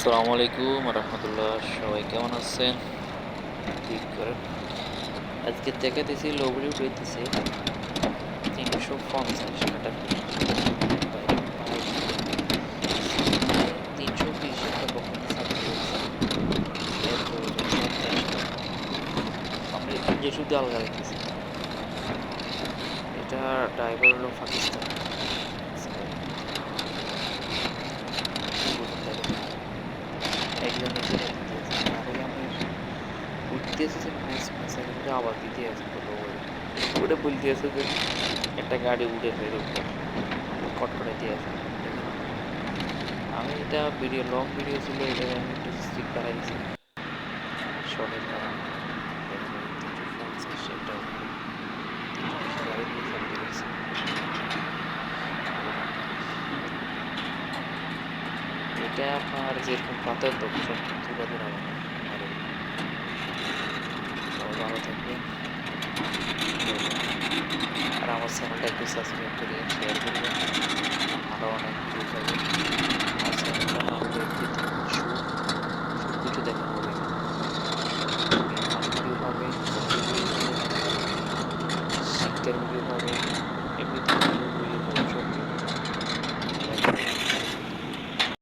আসসালামু আলাইকুম রহমতুল্লাহ, সবাই কেমন আছেন? ঠিক করে আজকে দেখাতেছি লবরি উঠাইতেছে 350 কাটাকুটি। বাইরে বাইক সামনে 320 একটা বকনা ছাগল রয়েছে, এর প্রয়োজন 50টা। আমরা যে শুধু আলগা রাখতেছি, এটা ড্রাইভার হলো পাকিস্তানি। বুঝুন দেখেন, একজন এসে দিতে আছে, আরেক আমি উঠতে এসেছে ম্যাচ ম্যাচ আবার দিতে আছে লবরি। ওটা বলতে আছে যে একটা গাড়ি উড়ে ফের উপর কটকটা দিয়ে আছে, দেখেন। আমি এটা ভিডিও লং ভিডিও ছিল, এটাকে আমি একটু স্পিড বাড়াই দিয়েছি শর্টের কারণে। দেখেন এই 350 একটা গাড়ি, 320 গাড়ি দিয়ে ফেলতে গেছে আগুনের গাড়ি। এটা আপনার যেরকম পাথর তো সব তুলে ধরা মানে মারে দিলাম। সবাই ভালো থাকবেন, আর আমার চ্যানেলটা একটু সাবস্ক্রাইব করিয়েন, শেয়ার করবেন, আরও অনেক ভিউ পাবেন। আর চ্যানেলটার নাম হলো এভরিথিং শুট, সব কিছু দেখানো হবে এখানে। আপনি ফানি ভিডিও পাবেন, কমেডি ভিডিও পাবেন, শিক্ষার ভিডিও পাবেন, এভরিথিং ভিডিও